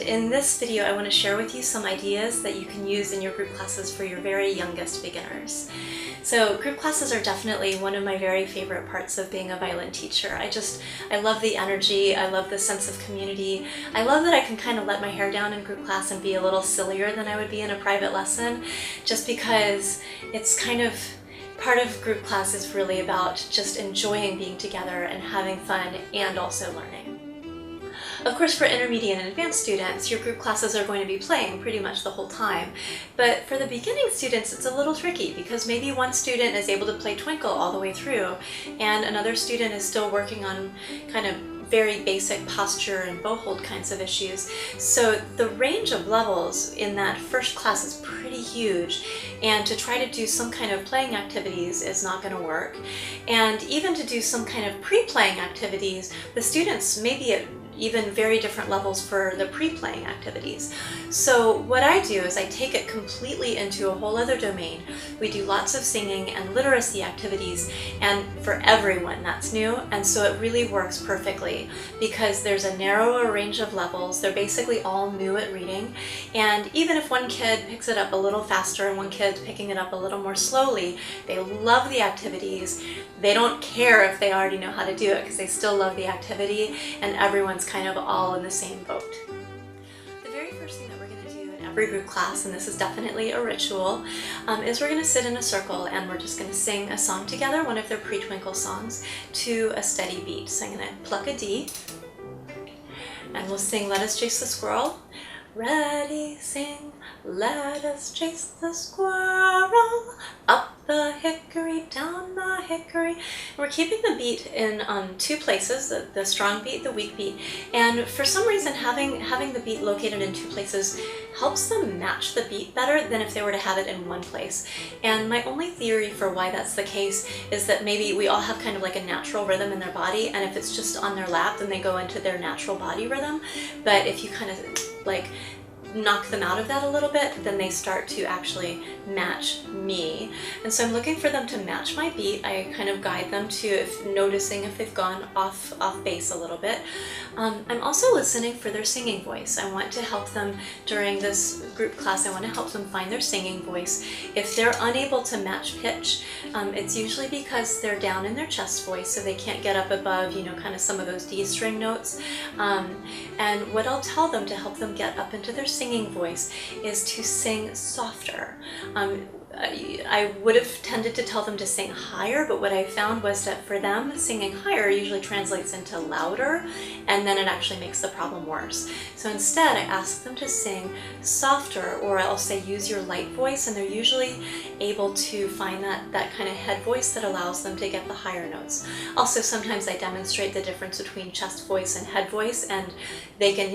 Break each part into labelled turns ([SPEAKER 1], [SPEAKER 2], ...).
[SPEAKER 1] in this video I want to share with you some ideas that you can use in your group classes for your very youngest beginners. So group classes are definitely one of my very favorite parts of being a violin teacher. I love the energy, I love the sense of community. I love that I can kind of let my hair down in group class and be a little sillier than I would be in a private lesson, just because it's kind of part of group class is really about just enjoying being together and having fun and also learning. Of course, for intermediate and advanced students, your group classes are going to be playing pretty much the whole time. But for the beginning students, it's a little tricky because maybe one student is able to play Twinkle all the way through and another student is still working on kind of very basic posture and bow hold kinds of issues. So the range of levels in that first class is pretty huge, and to try to do some kind of playing activities is not going to work. And even to do some kind of pre-playing activities, the students may be at even very different levels for the pre-playing activities. So what I do is I take it completely into a whole other domain. We do lots of singing and literacy activities, and for everyone that's new, and so it really works perfectly because there's a narrower range of levels. They're basically all new at reading, and even if one kid picks it up a little faster and one kid's picking it up a little more slowly, they love the activities. They don't care if they already know how to do it because they still love the activity, and everyone's kind of all in the same boat. The very first thing that we're going to do in every group class, and this is definitely a ritual, is we're going to sit in a circle and we're just going to sing a song together, one of their pre-Twinkle songs, to a steady beat. So I'm going to pluck a D and we'll sing Let Us Chase the Squirrel. Ready, sing, let us chase the squirrel, up the hickory, down the hickory. We're keeping the beat in two places, the strong beat, the weak beat, and for some reason having the beat located in two places helps them match the beat better than if they were to have it in one place. And my only theory for why that's the case is that maybe we all have kind of like a natural rhythm in their body, and if it's just on their lap, then they go into their natural body rhythm. But if you kind of like knock them out of that a little bit, then they start to actually match me. And so I'm looking for them to match my beat. I kind of guide them to noticing if they've gone off base a little bit. I'm also listening for their singing voice. I want to help them during this group class. I want to help them find their singing voice. If they're unable to match pitch, it's usually because they're down in their chest voice, so they can't get up above, you know, kind of some of those D string notes. And what I'll tell them to help them get up into their singing voice is to sing softer. I would have tended to tell them to sing higher, but what I found was that for them, singing higher usually translates into louder, and then it actually makes the problem worse. So instead, I ask them to sing softer, or I'll say use your light voice, and they're usually able to find that kind of head voice that allows them to get the higher notes. Also, sometimes I demonstrate the difference between chest voice and head voice, and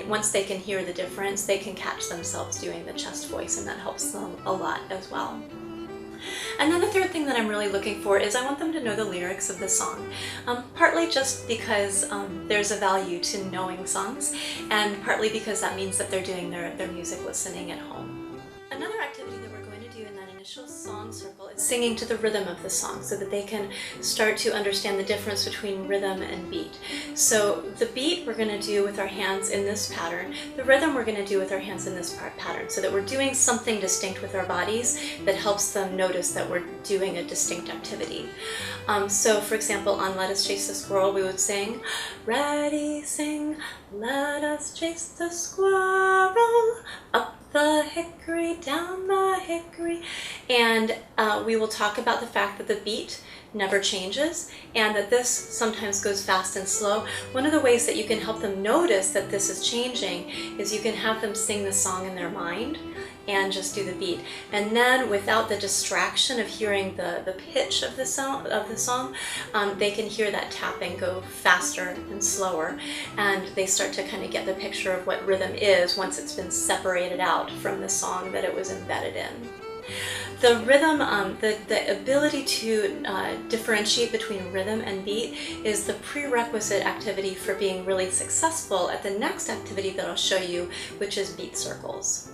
[SPEAKER 1] once they can hear the difference, they can catch themselves doing the chest voice, and that helps them a lot as well. And then the third thing that I'm really looking for is I want them to know the lyrics of the song, partly just because there's a value to knowing songs, and partly because that means that they're doing their music listening at home. Another activity that we're going to do in that initial song circle is singing to the rhythm of the song so that they can start to understand the difference between rhythm and beat. So the beat we're going to do with our hands in this pattern, the rhythm we're going to do with our hands in this pattern, so that we're doing something distinct with our bodies that helps them notice that we're doing a distinct activity. So for example, on Let Us Chase the Squirrel, we would sing, ready, sing, let us chase the squirrel, up the hickory, down the hickory, and we will talk about the fact that the beat never changes and that this sometimes goes fast and slow. One of the ways that you can help them notice that this is changing is you can have them sing the song in their mind and just do the beat, and then without the distraction of hearing the pitch of the song, they can hear that tapping go faster and slower, and they start to kind of get the picture of what rhythm is once it's been separated out from the song that it was embedded in. The rhythm, the ability to differentiate between rhythm and beat is the prerequisite activity for being really successful at the next activity that I'll show you, which is beat circles.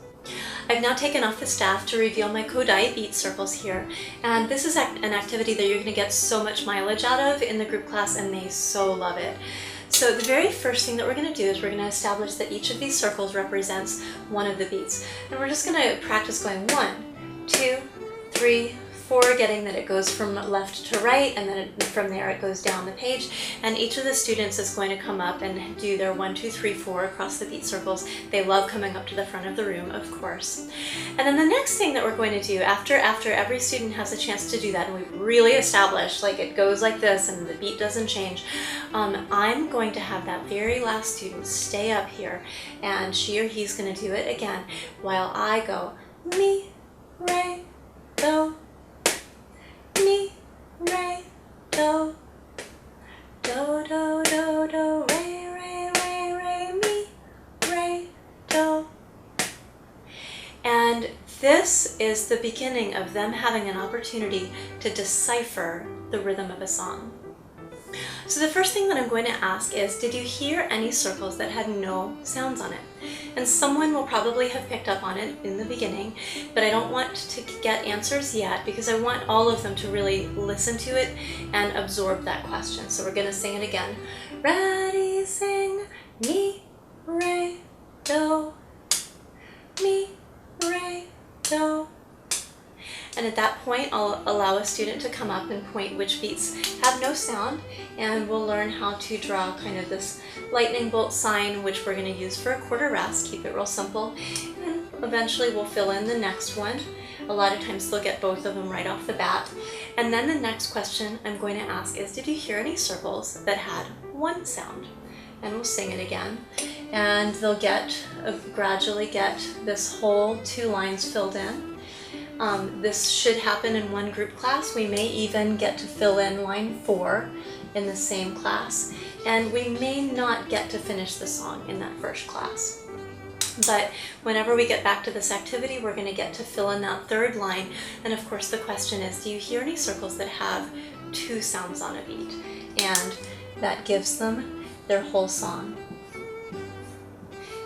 [SPEAKER 1] I've now taken off the staff to reveal my Kodály beat circles here, and this is an activity that you're going to get so much mileage out of in the group class, and they so love it. So the very first thing that we're going to do is we're going to establish that each of these circles represents one of the beats. And we're just going to practice going 1, 2, 3, 4, getting that it goes from left to right, and then from there it goes down the page. And each of the students is going to come up and do their 1, 2, 3, 4 across the beat circles. They love coming up to the front of the room, of course. And then the next thing that we're going to do after every student has a chance to do that, and we've really established like it goes like this and the beat doesn't change, I'm going to have that very last student stay up here, and she or he's going to do it again while I go mi, re, do, mi, re, do, do, do, do, do, re, re, re, re, mi, re, do. And this is the beginning of them having an opportunity to decipher the rhythm of a song. So the first thing that I'm going to ask is, did you hear any circles that had no sounds on it? And someone will probably have picked up on it in the beginning, but I don't want to get answers yet because I want all of them to really listen to it and absorb that question. So we're going to sing it again. Ready, sing, mi, re, do, mi, re, do. And at that point, I'll allow a student to come up and point which beats have no sound, and we'll learn how to draw kind of this lightning bolt sign, which we're going to use for a quarter rest. Keep it real simple, and eventually we'll fill in the next one. A lot of times they'll get both of them right off the bat. And then the next question I'm going to ask is, did you hear any circles that had one sound? And we'll sing it again, and they'll gradually get this whole 2 lines filled in. This should happen in one group class. We may even get to fill in line 4 in the same class, and we may not get to finish the song in that first class. But whenever we get back to this activity, we're going to get to fill in that 3rd line. And of course the question is, do you hear any circles that have 2 sounds on a beat? And that gives them their whole song.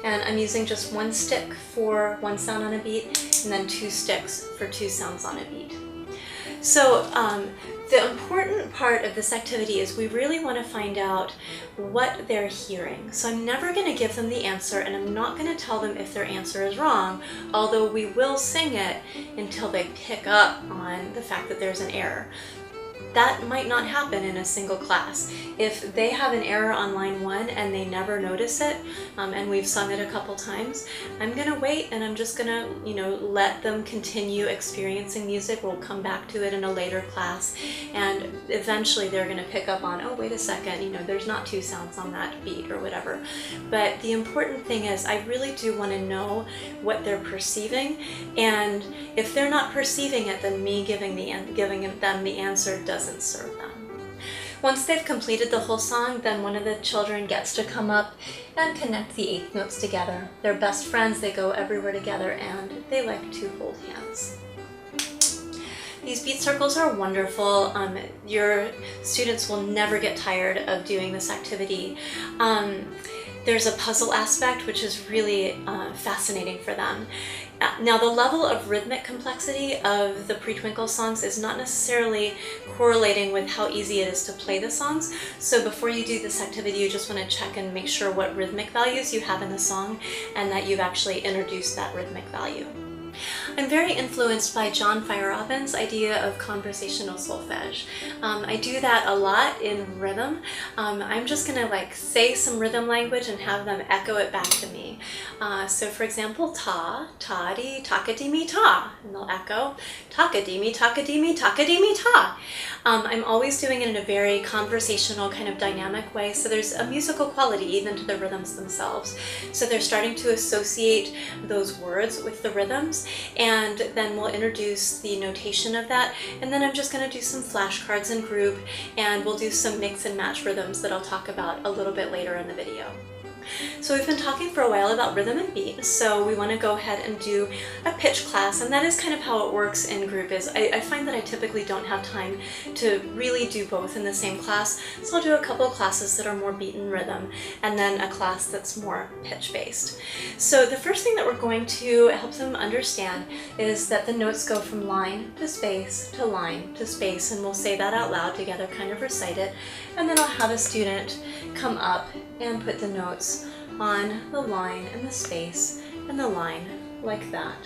[SPEAKER 1] And I'm using just 1 stick for 1 sound on a beat, and then 2 sticks for 2 sounds on a beat. So the important part of this activity is we really want to find out what they're hearing. So I'm never going to give them the answer, and I'm not going to tell them if their answer is wrong, although we will sing it until they pick up on the fact that there's an error. That might not happen in a single class. If they have an error on line 1 and they never notice it, and we've sung it a couple times, I'm gonna wait and I'm just gonna, let them continue experiencing music. We'll come back to it in a later class, and eventually they're gonna pick up on, oh, wait a second, there's not 2 sounds on that beat or whatever. But the important thing is I really do want to know what they're perceiving, and if they're not perceiving it, then me giving them the answer doesn't serve them. Once they've completed the whole song, then one of the children gets to come up and connect the 8th notes together. They're best friends, they go everywhere together, and they like to hold hands. These beat circles are wonderful. Your students will never get tired of doing this activity. There's a puzzle aspect which is really fascinating for them. Now, the level of rhythmic complexity of the Pre-Twinkle songs is not necessarily correlating with how easy it is to play the songs. So before you do this activity, you just want to check and make sure what rhythmic values you have in the song and that you've actually introduced that rhythmic value. I'm very influenced by John Feyerabend's idea of conversational solfege. I do that a lot in rhythm. I'm just gonna say some rhythm language and have them echo it back to me. So for example, ta, ta-di, taka-di-mi, ta, and they'll echo, taka-di-mi, taka-di-mi, taka-di-mi, ta. I'm always doing it in a very conversational kind of dynamic way, so there's a musical quality even to the rhythms themselves. So they're starting to associate those words with the rhythms, and then we'll introduce the notation of that, and then I'm just going to do some flashcards in group, and we'll do some mix and match rhythms that I'll talk about a little bit later in the video. So we've been talking for a while about rhythm and beat, so we want to go ahead and do a pitch class, and that is kind of how it works in group. I find that I typically don't have time to really do both in the same class, so I'll do a couple of classes that are more beat and rhythm, and then a class that's more pitch based. So the first thing that we're going to help them understand is that the notes go from line to space to line to space, and we'll say that out loud together, kind of recite it, and then I'll have a student come up and put the notes on the line and the space and the line like that.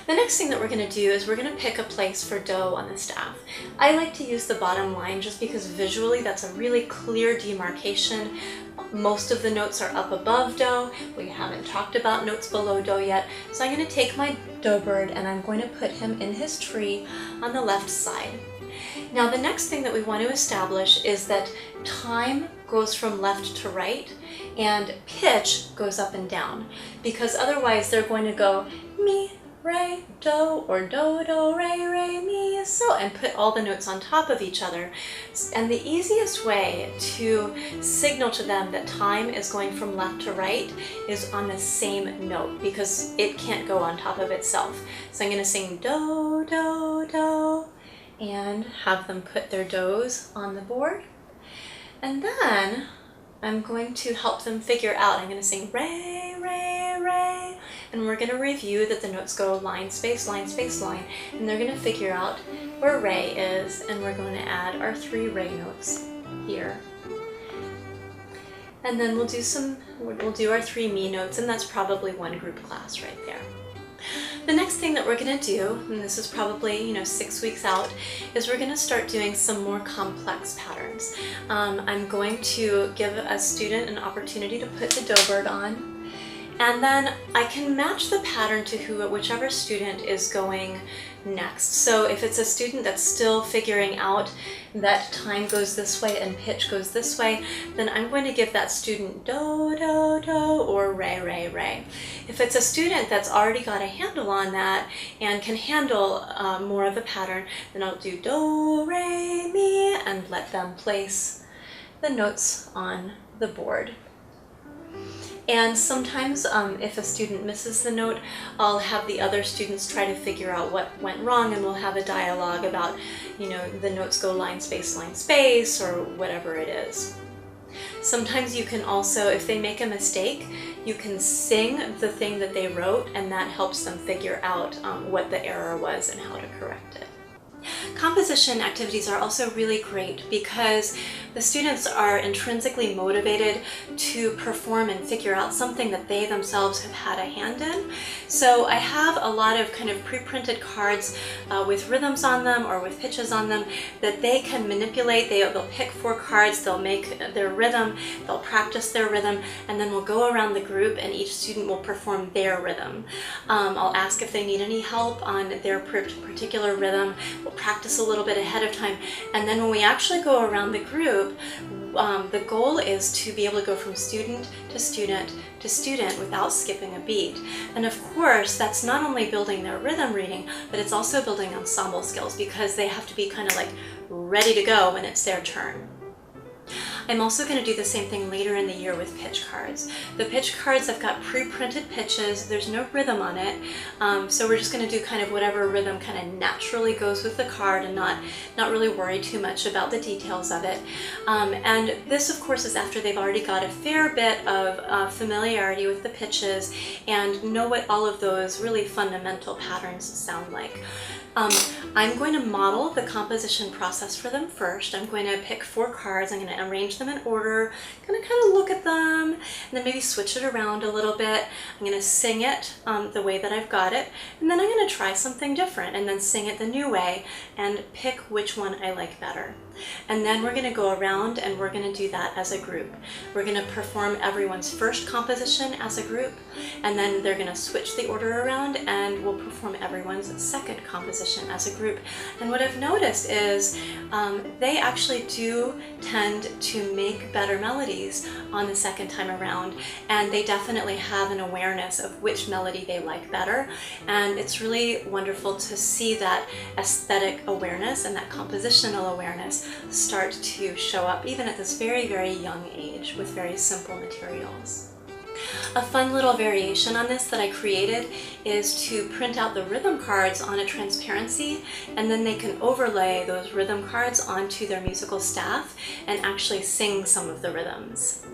[SPEAKER 1] The next thing that we're going to do is we're going to pick a place for do on the staff. I like to use the bottom line just because visually that's a really clear demarcation. Most of the notes are up above do. We haven't talked about notes below do yet. So I'm going to take my do bird and I'm going to put him in his tree on the left side. Now the next thing that we want to establish is that time goes from left to right and pitch goes up and down, because otherwise they're going to go mi, re, do, or do, do, re, re, mi, so, and put all the notes on top of each other. And the easiest way to signal to them that time is going from left to right is on the same note, because it can't go on top of itself. So I'm going to sing do, do, do, and have them put their do's on the board. And then I'm going to help them figure out, I'm going to sing re, re, re, and we're going to review that the notes go line, space, line, and they're going to figure out where re is, and we're going to add our 3 re notes here. And then we'll do our 3 mi notes, and that's probably one group class right there. The next thing that we're going to do, and this is probably 6 weeks out, is we're going to start doing some more complex patterns. I'm going to give a student an opportunity to put the do bird on, and then I can match the pattern to whichever student is going next. So if it's a student that's still figuring out that time goes this way and pitch goes this way, then I'm going to give that student do, do, do, or re, re, re. If it's a student that's already got a handle on that and can handle more of the pattern, then I'll do do, re, mi, and let them place the notes on the board. And sometimes if a student misses the note, I'll have the other students try to figure out what went wrong, and we'll have a dialogue about, the notes go line, space, or whatever it is. Sometimes you can also, if they make a mistake, you can sing the thing that they wrote, and that helps them figure out what the error was and how to correct it. Composition activities are also really great because the students are intrinsically motivated to perform and figure out something that they themselves have had a hand in. So I have a lot of kind of pre-printed cards with rhythms on them or with pitches on them that they can manipulate. They'll pick 4 cards, they'll make their rhythm, they'll practice their rhythm, and then we'll go around the group and each student will perform their rhythm. I'll ask if they need any help on their particular rhythm. We'll practice a little bit ahead of time, and then when we actually go around the group, the goal is to be able to go from student to student to student without skipping a beat. And of course, that's not only building their rhythm reading, but it's also building ensemble skills because they have to be kind of like ready to go when it's their turn. I'm also going to do the same thing later in the year with pitch cards. The pitch cards have got pre-printed pitches, there's no rhythm on it, so we're just going to do kind of whatever rhythm kind of naturally goes with the card and not really worry too much about the details of it. And this of course is after they've already got a fair bit of familiarity with the pitches and know what all of those really fundamental patterns sound like. I'm going to model the composition process for them first. I'm going to pick 4 cards, I'm going to arrange them in order, I'm going to kind of look at them, and then maybe switch it around a little bit. I'm going to sing it the way that I've got it, and then I'm going to try something different, and then sing it the new way, and pick which one I like better. And then we're going to go around and we're going to do that as a group. We're going to perform everyone's first composition as a group, and then they're going to switch the order around and we'll perform everyone's second composition as a group. And what I've noticed is they actually do tend to make better melodies on the second time around, and they definitely have an awareness of which melody they like better. And it's really wonderful to see that aesthetic awareness and that compositional awareness melodies start to show up even at this very, very young age with very simple materials. A fun little variation on this that I created is to print out the rhythm cards on a transparency, and then they can overlay those rhythm cards onto their musical staff and actually sing some of the rhythms.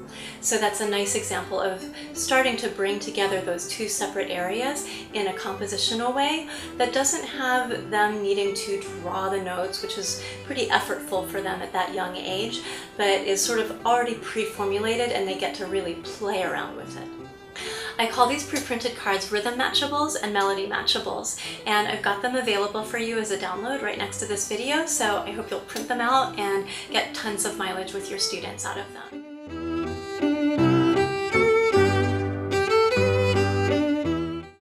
[SPEAKER 1] So that's a nice example of starting to bring together those two separate areas in a compositional way that doesn't have them needing to draw the notes, which is pretty effortful for them at that young age, but is sort of already pre-formulated and they get to really play around with it. I call these pre-printed cards rhythm matchables and melody matchables, and I've got them available for you as a download right next to this video, so I hope you'll print them out and get tons of mileage with your students out of them.